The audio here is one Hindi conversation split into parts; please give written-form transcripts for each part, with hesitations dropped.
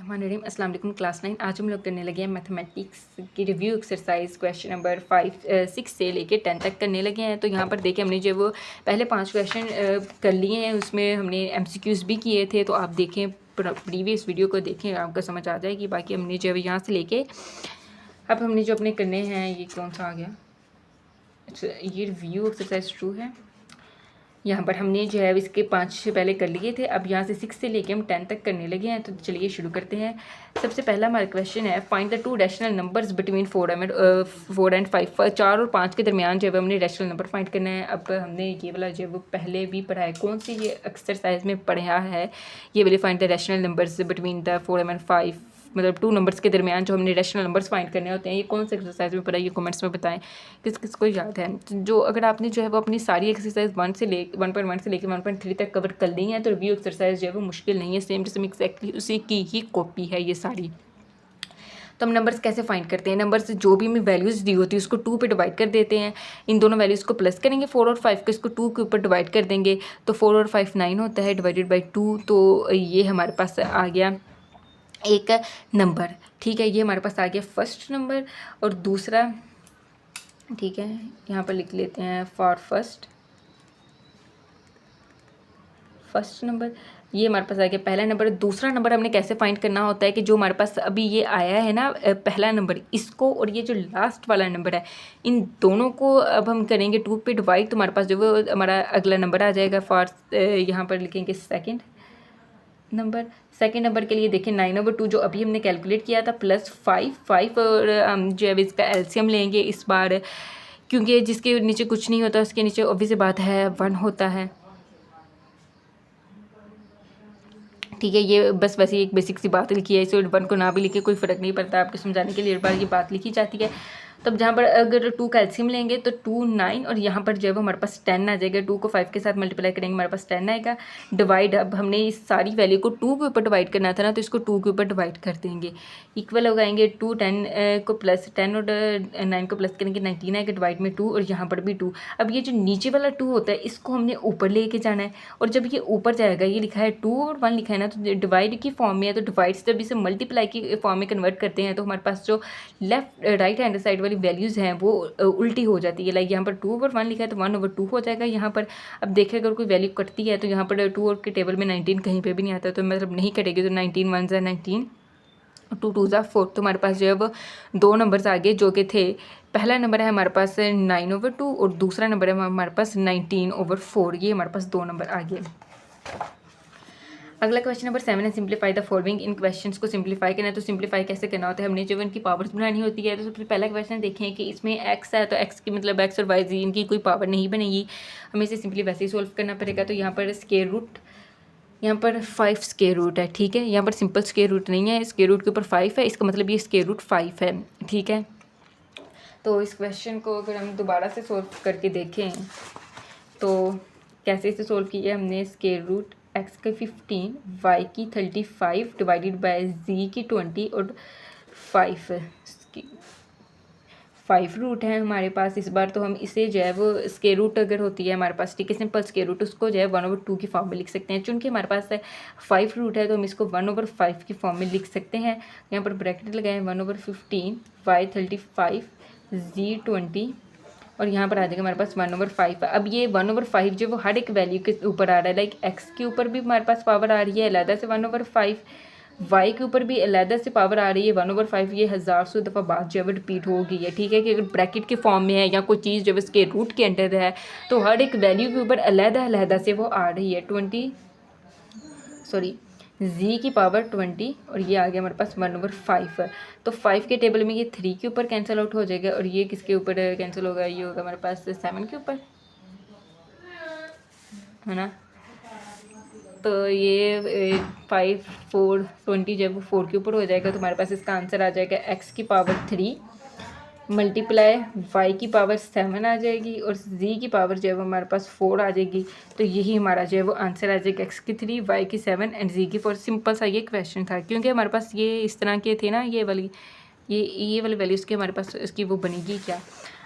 अस्सलाम वालेकुम क्लास 9। आज हम लोग करने लगे हैं मैथमेटिक्स की रिव्यू एक्सरसाइज क्वेश्चन नंबर 6 से लेके 10 तक करने लगे हैं। तो यहाँ पर देखिए हमने जो वो पहले 5 क्वेश्चन कर लिए हैं, उसमें हमने MCQs भी किए थे। तो आप देखें प्रीवियस वीडियो को देखें, आपको समझ आ जाएगी। बाकी हमने जो यहाँ से लेके अब हमने जो अपने करने हैं, ये कौन सा आ गया, अच्छा ये रिव्यू एक्सरसाइज 2 है। यहाँ पर हमने जो है इसके 5 से पहले कर लिए थे, अब यहाँ से 6 से लेके हम 10 तक करने लगे हैं। तो चलिए शुरू करते हैं। सबसे पहला हमारा क्वेश्चन है, find the 2 rational numbers between 4 and 5। 4 और 5 के दरमियान जो है हमने रैशनल नंबर फाइंड करना है। अब हमने ये वाला जो है वो पहले भी पढ़ा है, कौन सी ये एक्सरसाइज में पढ़ा है, ये वाले find the rational numbers between the 4 and 5, मतलब 2 नंबर्स के दरमियान जो हमने रैशनल नंबर्स फाइंड करने होते हैं। ये कौन सी एक्सरसाइज में पढ़ा है, ये कमेंट्स में बताएं किस किस को याद है। जो अगर आपने जो है वो अपनी सारी एक्सरसाइज 1.1 से लेकर 1.3 तक कवर कर ली है, तो रिव्यू एक्सरसाइज जो है वो मुश्किल नहीं है, सेम टू सेम एक्जैक्टली उसी की ही कॉपी है ये सारी। तो हम नंबर्स कैसे फाइंड करते हैं, नंबर्स जो भी हमें वैल्यूज़ दी होती है उसको 2 पे डिवाइड कर देते हैं। इन दोनों वैल्यूज़ को प्लस करेंगे 4 और 5 को, इसको 2 के ऊपर डिवाइड कर देंगे। तो 4 और 5 9 होता है, डिवाइडेड बाई 2। तो ये हमारे पास आ गया एक नंबर, ठीक है। ये हमारे पास आ गया फर्स्ट नंबर। और दूसरा, ठीक है, यहाँ पर लिख लेते हैं फॉर फर्स्ट नंबर। ये हमारे पास आ गया पहला नंबर। दूसरा नंबर हमने कैसे फाइंड करना होता है कि जो हमारे पास अभी ये आया है ना पहला नंबर, इसको और ये जो लास्ट वाला नंबर है, इन दोनों को अब हम करेंगे 2 पे डिवाइड। तो हमारे पास जो वो हमारा अगला नंबर आ जाएगा। फॉर यहाँ पर लिखेंगे सेकंड नंबर के लिए देखें 9/2 जो अभी हमने कैलकुलेट किया था, प्लस 5 और हम जो है इसका एलसीएम लेंगे इस बार, क्योंकि जिसके नीचे कुछ नहीं होता उसके नीचे ऑब्वियस बात है 1 होता है, ठीक है। ये बस वैसे एक बेसिक सी बात लिखी है, इसे 1 को ना भी लिखे कोई फ़र्क नहीं पड़ता, आपके समझाने के लिए एक बार ये बात लिखी जाती है। तब जहाँ पर अगर 2 का एलसीएम लेंगे तो 2 9, और यहाँ पर जो है वो हमारे पास 10 आ जाएगा। 2 को 5 के साथ मल्टीप्लाई करेंगे, हमारे पास 10 आएगा। डिवाइड, अब हमने इस सारी वैल्यू को 2 के ऊपर डिवाइड करना था ना, तो इसको 2 के ऊपर डिवाइड कर देंगे। इक्वल लगाएंगे 2 10 को प्लस 10 और 9 को प्लस करेंगे, 19 आएगा। डिवाइड में 2 और यहाँ पर भी 2। अब ये जो नीचे वाला 2 होता है इसको हमने ऊपर लेके जाना है, और जब ये ऊपर जाएगा, ये लिखा है 2 और 1 लिखा है ना, तो डिवाइड की फॉर्म में है, तो डिवाइड से जब इसे मल्टीप्लाई की फॉर्म में कन्वर्ट करते हैं तो हमारे पास जो लेफ्ट राइट हैंड साइड वाली वैल्यूज़ हैं वो उल्टी हो जाती है। लाइक यहाँ पर 2/1 लिखा है तो 1/2 हो जाएगा यहाँ पर। अब देखें अगर कोई वैल्यू कटती है तो यहाँ पर 2 और के टेबल में 19 कहीं पे भी नहीं आता, तो मतलब नहीं कटेगी। तो 19 1 ज़ा 19, 2 2 ज़ा 4। तो हमारे पास जो है वो 2 नंबर्स आगे जो कि थे, पहला नंबर है हमारे पास 9/2 और दूसरा नंबर है हमारे पास 19/4। ये हमारे पास 2 नंबर आ गए। अगला क्वेश्चन नंबर 7 है, simplify the following. In questions को सिंप्लीफाई करना है, तो सिंप्लीफाई कैसे करना होता है, हमने जब इनकी पावर्स बनानी होती है। तो सबसे पहला क्वेश्चन देखें कि इसमें x है, तो x की मतलब x और y z इनकी कोई पावर नहीं बनेगी, हमें इसे सिंपली वैसे ही सोल्व करना पड़ेगा। तो यहाँ पर स्क्वायर रूट, यहाँ पर 5 स्क्वायर रूट है, ठीक है। यहाँ पर सिंपल स्क्वायर रूट नहीं है, स्क्वायर रूट के ऊपर 5 है, इसका मतलब ये स्क्वायर रूट 5 है, ठीक है। तो इस क्वेश्चन को अगर हम दोबारा से सोल्व करके देखें तो कैसे इसे सोल्व किया हमने, स्क्वायर रूट x की 15, y की 35 डिवाइडेड बाय z की 20 और 5 रूट है हमारे पास इस बार। तो हम इसे जो है वो स्क्वायर रूट अगर होती है हमारे पास, ठीक है, सिंपल स्क्वायर रूट, उसको जो है 1/2 की फॉर्म में लिख सकते हैं। चूँकि हमारे पास 5 रूट है तो हम इसको 1/5 की फॉर्म में लिख सकते हैं। यहाँ पर ब्रैकेट लगाएं, 1/15, y 35, z 20 और यहाँ पर आ जाएगा हमारे पास 1/5। अब ये 1/5 जो वो हर एक वैल्यू के ऊपर आ रहा है, लाइक x के ऊपर भी हमारे पास पावर आ रही है अलहदा से 1/5, y के ऊपर भी अलहदा से पावर आ रही है 1/5। ये 1000 दफ़ा बात जो है वो रिपीट हो गई है, ठीक है। कि अगर ब्रैकेट के फॉर्म में है या कोई चीज़ जो है उसके रूट के अंडर है, तो हर एक वैल्यू के ऊपर अलहदा से वो आ रही है। z की पावर 20 और ये आ गया हमारे पास 1/5। तो 5 के टेबल में ये 3 के ऊपर कैंसिल आउट हो जाएगा, और ये किसके ऊपर कैंसिल होगा, ये होगा हमारे पास 7 के ऊपर, है ना। तो ये 5 4 20 जब 4 के ऊपर हो जाएगा तो हमारे पास इसका आंसर आ जाएगा x की पावर 3 मल्टीप्लाई y की पावर 7 आ जाएगी, और z की पावर जो है वो हमारे पास 4 आ जाएगी। तो यही हमारा जो है वो आंसर आ जाएगा, x की 3, y की 7 एंड z की 4। सिंपल सा ये क्वेश्चन था, क्योंकि हमारे पास ये इस तरह के थे ना, ये वाली वैल्यूज़ के हमारे पास इसकी वो बनेगी क्या।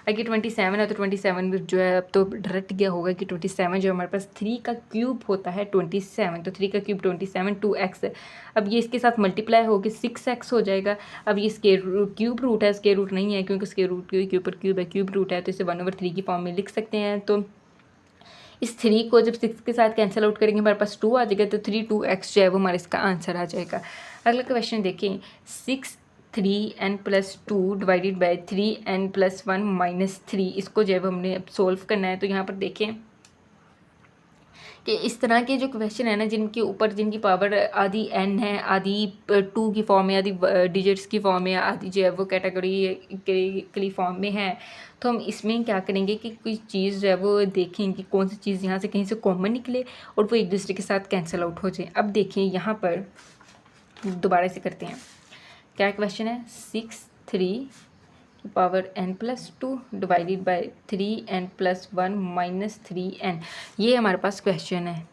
अगर 27 है तो 27 जो है अब तो रट गया होगा कि 27 जो हमारे पास 3 का क्यूब होता है 27, तो 3 का क्यूब 27 2x है। अब ये इसके साथ मल्टीप्लाई होकर 6x हो जाएगा। अब ये स्क्वायर रूट क्यूब रूट है, स्क्वायर रूट नहीं है क्योंकि स्क्वायर रूट के ऊपर क्यूब है, क्यूब रूट है तो इसे 1/3 की फॉर्म में लिख सकते हैं। तो इस 3 को जब 6 के साथ कैंसिल आउट करेंगे हमारे पास 2 आ जाएगा, तो 3 2x जो है वो हमारा इसका आंसर आ जाएगा। अगला क्वेश्चन देखें, 6 3n + 2 डिवाइडेड बाई 3n + 1 - 3, इसको जो है हमने अब सोल्व करना है। तो यहाँ पर देखें कि इस तरह के जो क्वेश्चन है ना जिनके ऊपर जिनकी पावर आधी n है, आधी 2 की फॉर्म में, आधी डिजिट्स की फॉर्म में, आधी जो है वो कैटेगरी फॉर्म में है, तो हम इसमें क्या करेंगे कि कोई चीज़ जो है वो देखें कि कौन सी चीज़ यहाँ से कहीं से कॉमन निकले और वो एक दूसरे के साथ कैंसिल आउट हो जाए। अब देखिए यहाँ पर दोबारा से करते हैं, क्या क्वेश्चन है, 6 3 की power n + 2 divided by 3n + 1 - 3n, ये हमारे पास क्वेश्चन है।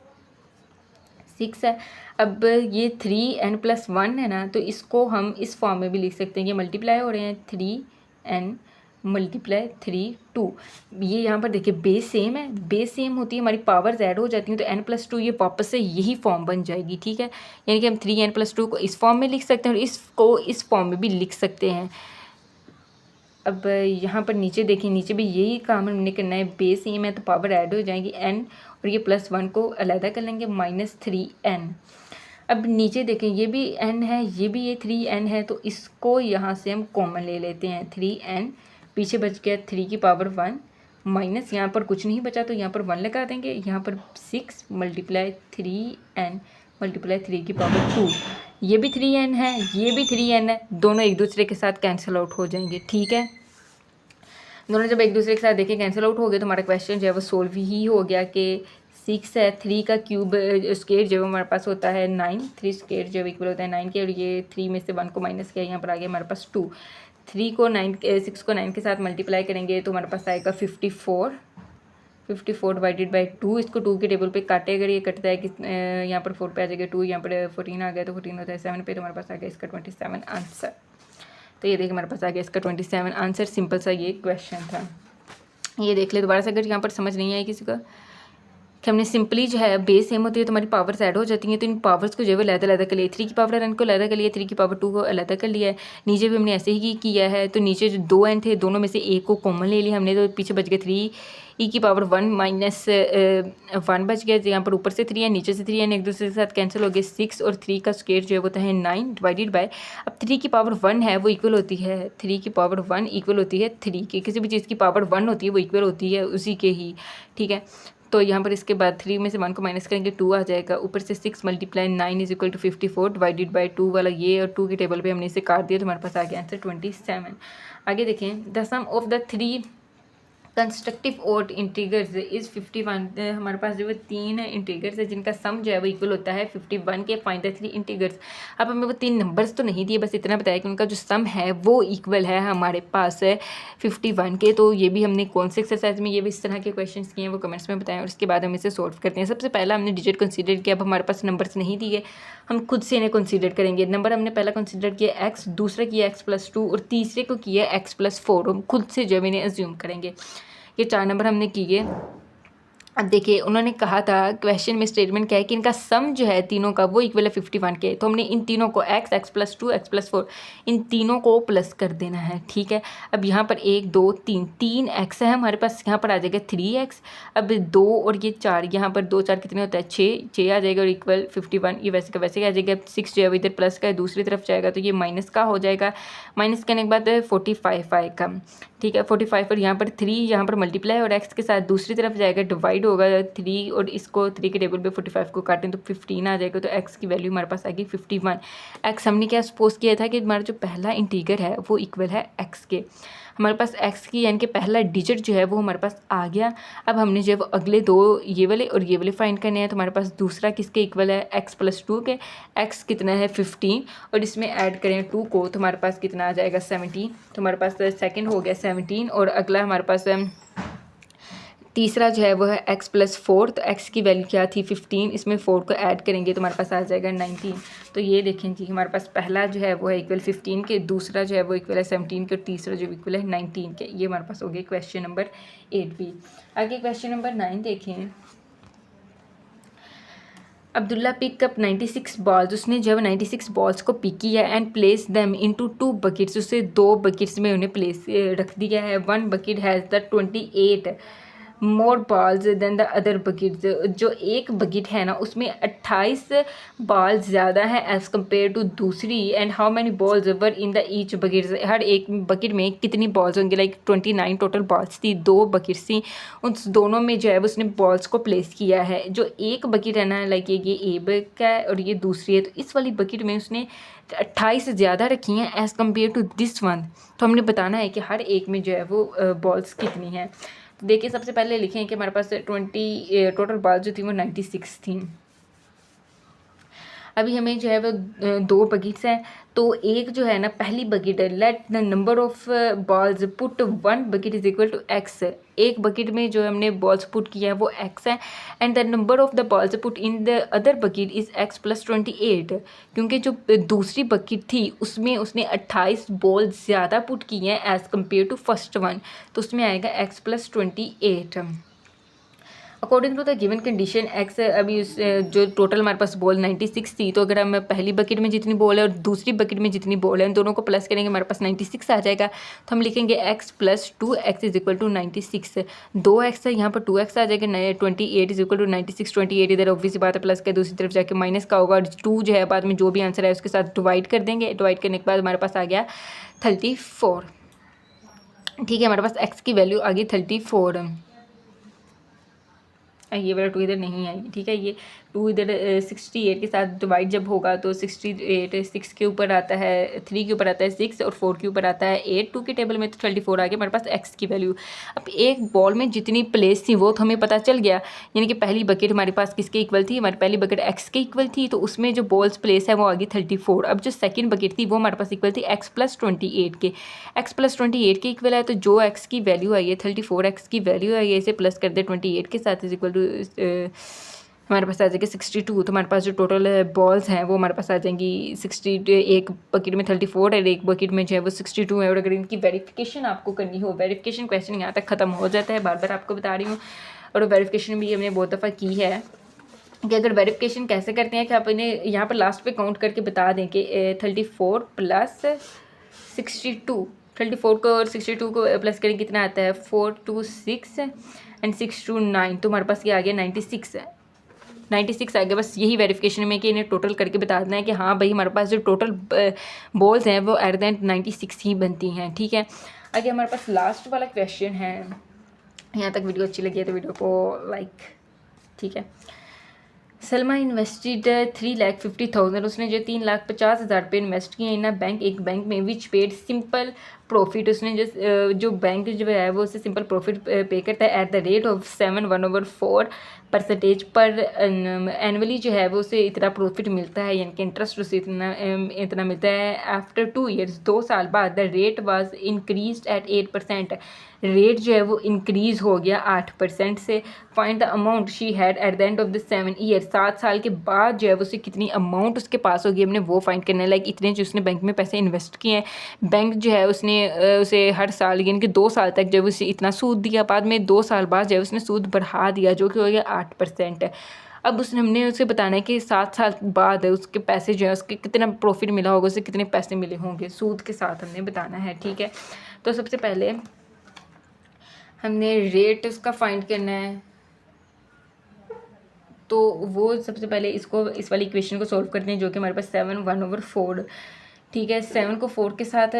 6 है, अब ये 3n + 1 है ना, तो इसको हम इस फॉर्म में भी लिख सकते हैं, ये मल्टीप्लाई हो रहे हैं 3n × 3 2। ये यहाँ पर देखिए बेस सेम है, बेस सेम होती है, हमारी पावर्स ऐड हो जाती हैं, तो n + 2 ये वापस से यही फॉर्म बन जाएगी, ठीक है। यानी कि हम 3n + 2 को इस फॉर्म में लिख सकते हैं और इसको इस फॉर्म में भी लिख सकते हैं। अब यहाँ पर नीचे देखिए, नीचे भी यही काम हमने करना है, बेस सेम है तो पावर ऐड हो जाएगी n, और ये +1 को अलग कर लेंगे -3n। अब नीचे देखें, ये भी n है, ये भी ये 3n है, तो इसको यहाँ से हम कॉमन ले लेते हैं, 3n पीछे बच गया 3 की पावर 1 माइनस यहाँ पर कुछ नहीं बचा तो यहाँ पर 1 लगा देंगे, यहाँ पर 6 × 3n × 3 की पावर 2, ये भी 3n है, ये भी 3n है, दोनों एक दूसरे के साथ कैंसिल आउट हो जाएंगे, ठीक है। दोनों जब एक दूसरे के साथ देखें कैंसिल आउट हो गए तो हमारा क्वेश्चन जो है वो सोल्व ही हो गया कि 6 है, 3 का क्यूब स्क्वायर जो हमारे पास होता है 9, 3 स्क्वायर जो इक्वल होता है 9 के, और ये 3 में से 1 को माइनस किया, यहाँ पर आ गया हमारे पास 2। 6 को 9 के साथ मल्टीप्लाई करेंगे तो हमारे पास आएगा 54 डिवाइडेड बाई 2, इसको 2 के टेबल पे काटे, अगर ये कटता है कि यहाँ पर 4 पे आ जाएगा 2, यहाँ पर 14 आ गया तो 14 होता है 7 पे, तो हमारे पास आ गया इसका 27 आंसर। तो ये देखिए हमारे पास आ गया इसका 27 आंसर, सिंपल सा ये क्वेश्चन था। ये देख ले दोबारा से, अगर यहाँ पर समझ नहीं आई किसी का, कि हमने सिंपली जो है बेस सेम होती है तो हमारी पावर्स ऐड हो जाती हैं, तो इन पावर्स को जो है वो अलग कर लिया, 3 की पावर n को अलग कर लिया, 3 की पावर 2 को अलग कर लिया है। नीचे भी हमने ऐसे ही किया है, तो नीचे जो 2n थे दोनों में से एक को कॉमन ले लिया हमने, तो पीछे बच गया 3 की पावर 1 माइनस 1 बच गया, यहाँ पर ऊपर से 3n नीचे से 3n एक दूसरे के साथ कैंसिल हो गए, 6 और 3 का स्क्वायर जो है वो है 9 डिवाइडेड बाय, अब 3 की पावर 1 है वो इक्वल होती है 3 की पावर 1 इक्वल होती है 3 की, किसी भी चीज़ की पावर 1 होती है वो इक्वल होती है उसी के ही, ठीक है। तो यहाँ पर इसके बाद 3 में से 1 को माइनस करेंगे 2 आ जाएगा, ऊपर से 6 × 9 = 54 डिवाइडेड बाई 2 वाला ये, और 2 के टेबल पे हमने इसे काट दिया तो हमारे पास आ गया आंसर 27। आगे देखें, the sum of the 3 constructive odd integers is 51, हमारे पास जो है 3 इंटीगर्स है जिनका सम जो है वो इक्वल होता है 51 के, फाइंड द 3 इंटीगर्स। अब हमें वो 3 नंबर्स तो नहीं दिए, बस इतना बताया कि उनका जो सम है वो इक्वल है हमारे पास है 51 के। तो ये भी हमने कौन से एक्सरसाइज में ये भी इस तरह के क्वेश्चन किए हैं वो कमेंट्स में बताएं, और उसके बाद हम इसे सॉल्व करते हैं। सबसे पहला हमने डिजिट कंसीडर किया, अब हमारे पास नंबर्स नहीं दिए, हम खुद से इन्हें कंसीडर करेंगे। नंबर हमने पहला कंसीडर किया x, दूसरा किया x + 2 और तीसरे को किया x + 4, हम खुद से जो इन्हें एज्यूम करेंगे। ये 4 नंबर हमने किए। अब देखिए उन्होंने कहा था क्वेश्चन में स्टेटमेंट क्या है कि इनका सम जो है तीनों का वो इक्वल है 51 के, तो हमने इन तीनों को x + 2 x + 4 इन तीनों को प्लस कर देना है, ठीक है। अब यहाँ पर 1 2 3 x है हमारे पास, यहाँ पर आ जाएगा 3x। अब 2 और ये 4, यहाँ पर 2 4 कितने होता है 6 आ जाएगा और इक्वल 51, ये वैसे का वैसे आ जाएगा। 6 जो है इधर प्लस का है दूसरी तरफ जाएगा तो ये माइनस का हो जाएगा, माइनस करने के बाद 45 आएगा, ठीक है। 45 और यहाँ पर 3 यहाँ पर मल्टीप्लाई और x के साथ दूसरी तरफ जाएगा, डिवाइड होगा 3 और इसको 3 के टेबल पे 45 को काटें तो 15 आ जाएगा, तो x की वैल्यू हमारे पास आएगी 51। x हमने क्या सपोज किया था कि हमारा जो पहला इंटीगर है वो इक्वल है x के, हमारे पास x की यानी कि पहला डिजिट जो है वो हमारे पास आ गया। अब हमने जो है वो अगले दो ये वाले और ये वाले फाइंड करने हैं, तो हमारे पास दूसरा किसके इक्वल है x + 2 के, x कितना है 15 और इसमें ऐड करें 2 को तो हमारे पास कितना आ जाएगा 17, तो हमारे पास सेकंड हो गया 17 और अगला हमारे पास तीसरा जो है वो है x+4, तो x की वैल्यू क्या थी 15, इसमें 4 को ऐड करेंगे तो हमारे पास आ जाएगा 19। तो ये देखें कि हमारे पास पहला जो है वो है इक्वल 15 के, दूसरा जो है वो इक्वल है 17 के, और तीसरा जो इक्वल है 19 के। ये हमारे पास हो गया क्वेश्चन नंबर 8 भी। आगे क्वेश्चन नंबर 9 देखें। अब्दुल्ला पिक अप 96 बॉल्स, उसने जब 96 बॉल्स को पिक किया and place them into 2 buckets, उसे 2 बकेट्स में उन्हें प्लेस रख दिया है। 1 bucket has the 28 more balls than the other buckets, जो एक बकेट है ना उसमें 28 बॉल ज़्यादा है एज़ कम्पेयर टू दूसरी। And how many balls were in the each bucket, हर एक बकेट में कितनी बॉल्स होंगी, लाइक 29 टोटल बॉल्स थी, 2 बकेट्स थी, उन दोनों में जो है उसने बॉल्स को प्लेस किया है। जो एक बकेट है ना, लाइक ये ए बकेट का है और ये दूसरी है, तो इस वाली बकेट में उसने 28 ज़्यादा रखी हैं as compare to this one. तो हमने बताना है कि हर एक में जो है वो बॉल्स कितनी हैं। तो देखिए सबसे पहले लिखें कि हमारे पास 20 टोटल बॉल जो थी वो 96 थी। अभी हमें जो है वो 2 बकेट्स हैं, तो एक जो है ना पहली बकेट है, let the number of balls put 1 bucket is equal to x, एक बकेट में जो हमने बॉल्स पुट किया है वो x है, and the number of the balls put in the other bucket is x+28, क्योंकि जो दूसरी बकेट थी उसमें उसने 28 बॉल ज़्यादा पुट किए हैं as compare to first one, तो उसमें आएगा x+28। According to the given condition x, अभी उस जो टोटल हमारे पास बॉल 96 थी, तो अगर हम पहली बकेट में जितनी बॉल है और दूसरी बकेट में जितनी बॉल है, इन दोनों को प्लस करेंगे हमारे पास 96 आ जाएगा। तो हम लिखेंगे x+2x is equal to 96, 2x है यहाँ पर 2x आ जाएगा, 28 इज इक्वल टू 96, 28 इधर ऑब्वियसली बात है प्लस का, दूसरी तरफ जाके माइनस का होगा, और 2 जो है बाद में जो भी आंसर है उसके साथ डिवाइड कर देंगे, डिवाइड करने के बाद हमारे पास आ गया 34। ठीक है, हमारे पास x की वैल्यू आ गई 34। ये वाला 2 इधर नहीं आई, ठीक है, ये 2 इधर 68 के साथ डिवाइड जब होगा तो 68 6 के ऊपर आता है, 3 के ऊपर आता है 6 और 4 के ऊपर आता है 8, 2 के टेबल में तो 34 आ गया हमारे पास x की वैल्यू। अब एक बॉल में जितनी प्लेस थी वो तो हमें पता चल गया, यानी कि पहली बकेट हमारे पास किसके इक्वल थी, हमारी पहली बकेट x के इक्वल थी, तो उसमें जो बॉल्स प्लेस है वो आ गई 34। अब जो सेकेंड बकेट थी वो हमारे पास इक्वल थी x+28 के, x+28 के इक्वल है, तो जो x की वैल्यू आई है 34 x की वैल्यू आई है, इसे प्लस कर दे 28 के साथ इज इक्वल टू हमारे पास आ जाएगी 62। तो हमारे पास जो टोटल बॉल्स हैं वो हमारे पास आ जाएंगी 60, एक बकेट में 34 और एक बकेट में जो है वो 62 है। और अगर इनकी वेरिफिकेशन आपको करनी हो, वेरिफिकेशन क्वेश्चन यहाँ तक ख़त्म हो जाता है, बार बार आपको बता रही हूँ, और वेरिफिकेशन भी हमने बहुत दफ़ा की है कि अगर वेरिफिकेशन कैसे करते हैं कि आप इन्हें यहाँ पर लास्ट पे काउंट करके बता दें कि 34 प्लस 62, 34 को और 62 को प्लस करें कितना आता है 4 2 6 एंड 6 2 9, तो हमारे पास ये आ गया 96 है, 96 आ गया। बस यही वेरिफिकेशन में कि इन्हें टोटल करके बता देना है कि हाँ भाई हमारे पास जो टोटल बॉल्स हैं वो एट द एंड 96 ही बनती हैं। ठीक है, आगे हमारे पास लास्ट वाला क्वेश्चन है। यहाँ तक वीडियो अच्छी लगी है तो वीडियो को लाइक, ठीक है। सलमा इन्वेस्टेड 3,50,000, उसने जो 3,50,000 रुपये इन्वेस्ट किए इन बैंक, एक बैंक में, विच पेड सिंपल प्रॉफिट, उसने जो बैंक जो है वो उसे सिंपल प्रॉफिट पे करता है एट द रेट ऑफ 7/4% पर एनुअली, जो है वो उसे इतना प्रॉफिट मिलता है, यानी कि इंटरेस्ट उसे इतना मिलता है। आफ्टर 2 ईयर्स, 2 साल बाद, the rate was increased at 8%, rate जो है वो इंक्रीज़ हो गया 8% से। Find the amount she had at the end of the 7 year, 7 साल के बाद जो है वो उसे कितनी अमाउंट उसके पास होगी, हमने वो फाइंड करना है। लाइक इतने जो उसने बैंक में पैसे इन्वेस्ट किए हैं, बैंक जो है उसने उसे हर साल यानी कि 2 साल तक जो है उसे इतना सूद दिया, बाद में 2 साल बाद जो है उसने सूद बढ़ा दिया जो कि हो गया 8%। अब हमने उसे बताना है कि 7 साल बाद उसके पैसे जो है उसके कितना प्रॉफिट मिला होगा, उसे कितने पैसे मिले होंगे, सूद के साथ हमने बताना है। ठीक है, तो सबसे पहले हमने रेट उसका फाइंड करना है, तो वो सबसे पहले इसको इस वाली इक्वेशन को सॉल्व करते हैं जो कि हमारे पास 7/4, ठीक है। 7 को 4 के साथ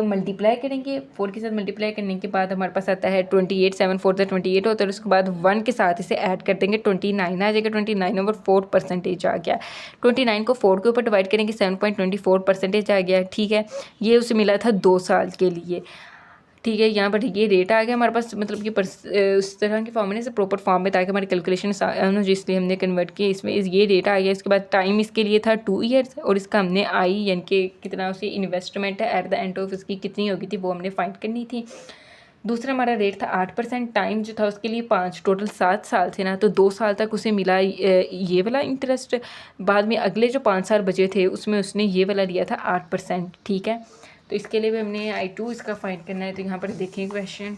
मल्टीप्लाई करेंगे, 4 के साथ मल्टीप्लाई करने के बाद हमारे पास आता है 28, 7 4 28 होता है, उसके बाद 1 के साथ इसे ऐड कर देंगे, 29 आ जाएगा, 29/4% आ गया। 29 को 4 के ऊपर डिवाइड करेंगे, 7.24% आ गया। ठीक है, ये उसे मिला था 2 साल के लिए। ठीक है, यहाँ पर ये रेट आ गया हमारे पास, मतलब कि उस तरह के फॉर्मूले से प्रॉपर फॉर्म में, ताकि हमारी कैलकुलेशन इसलिए हमने कन्वर्ट किया इसमें, ये रेट आ गया। इसके बाद टाइम इसके लिए था 2 ईयर्स, और इसका हमने आई यानी कि कितना उसे इन्वेस्टमेंट है एट द एंड ऑफ इसकी कितनी होगी थी वो हमने फाइंड करनी थी। दूसरा हमारा रेट था 8%, टाइम जो था उसके लिए 5, टोटल 7 साल थे ना, तो 2 साल तक उसे मिला ये वाला इंटरेस्ट। बाद में अगले जो 5 साल बचे थे उसमें उसने ये वाला लिया था 8%, ठीक है। तो इसके लिए भी हमने I2 इसका फाइंड करना है। तो यहाँ पर देखें क्वेश्चन,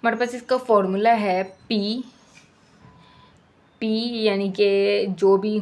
हमारे पास इसका फॉर्मूला है पी यानी कि जो भी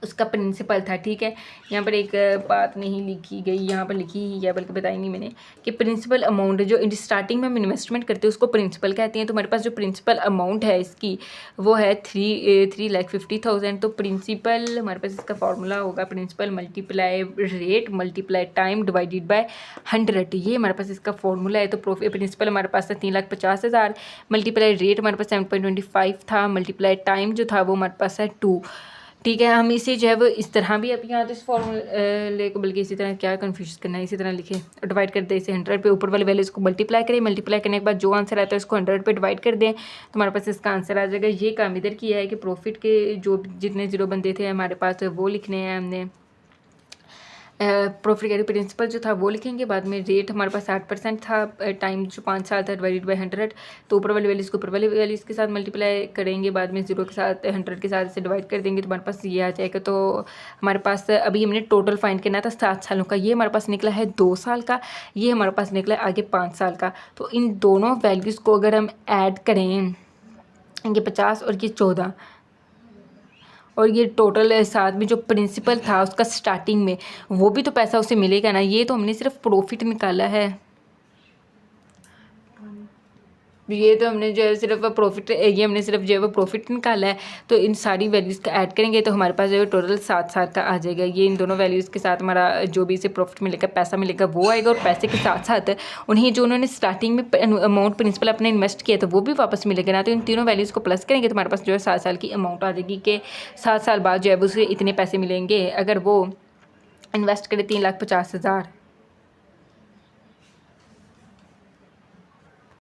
उसका प्रिंसिपल था, ठीक है। यहाँ पर एक बात नहीं लिखी गई, यहाँ पर लिखी ही है बल्कि बताई नहीं मैंने, कि प्रिंसिपल अमाउंट जो स्टार्टिंग में हम इन्वेस्टमेंट करते हैं उसको प्रिंसिपल कहते हैं। तो हमारे पास जो प्रिंसिपल अमाउंट है इसकी वो है 3,50,000। तो प्रिंसिपल हमारे पास इसका फार्मूला होगा principal multiply rate multiply time divided by 100। ये हमारे पास इसका फार्मूला है। तो प्रिंसिपल हमारे पास था 3,50,000, मल्टीप्लाई रेट हमारे पास 7.25 था, मल्टीप्लाई टाइम जो था वो हमारे पास है 2, ठीक है। हम इसे जो है वो इस तरह भी अब यहाँ तो इस फॉर्मूले को बल्कि इसी तरह क्या कन्फ्यूज करना है, इसी तरह लिखे, डिवाइड कर दे इसे 100 पे, ऊपर वाले वैल्यूज को मल्टीप्लाई करें, मल्टीप्लाई करने के बाद जो आंसर आता है उसको 100 पे डिवाइड कर दें, तो हमारे पास इसका आंसर आ जाएगा। ये काम इधर किया है कि प्रॉफिट के जो जितने जीरो बनते थे हमारे पास वो लिखने हैं हमने। प्रॉफिट कैरी प्रिंसिपल जो था वो लिखेंगे, बाद में रेट हमारे पास 8% था, टाइम जो 5 साल था डिवाइडेड बाय 100, तो ऊपर वाली वैल्यूज़ को ऊपर वाली वैल्यूज़ के साथ मल्टीप्लाई करेंगे, बाद में 0 के साथ 100 के साथ इसे डिवाइड कर देंगे, तो हमारे पास ये आ जाएगा। तो हमारे पास अभी हमने टोटल फाइंड करना था 7 सालों का, ये हमारे पास निकला है 2 साल का, ये हमारे पास निकला है आगे 5 साल का। तो इन दोनों वैल्यूज़ को अगर हम ऐड करें, ये 50 और ये 14, और ये टोटल साथ में जो प्रिंसिपल था उसका स्टार्टिंग में वो भी तो पैसा उसे मिलेगा ना। ये तो हमने सिर्फ प्रॉफिट निकाला है, ये तो हमने जो है सिर्फ प्रॉफिट, ये हमने सिर्फ जो है वो प्रॉफिट निकाला है। तो इन सारी वैल्यूज़ का ऐड करेंगे तो हमारे पास जो है टोटल 7 साल का आ जाएगा। ये इन दोनों वैल्यूज़ के साथ हमारा जो भी इसे प्रॉफिट मिलेगा, पैसा मिलेगा वो आएगा, और पैसे के साथ साथ उन्हें जो उन्होंने स्टार्टिंग में अमाउंट प्रिंसिपल अपने इन्वेस्ट किया था वो भी वापस मिलेगा ना। तो इन तीनों वैल्यूज़ को प्लस करेंगे तो हमारे पास जो है 7 साल की अमाउंट आ जाएगी कि 7 साल बाद जो है वो उसे इतने पैसे मिलेंगे अगर वो इन्वेस्ट करे 3,50,000।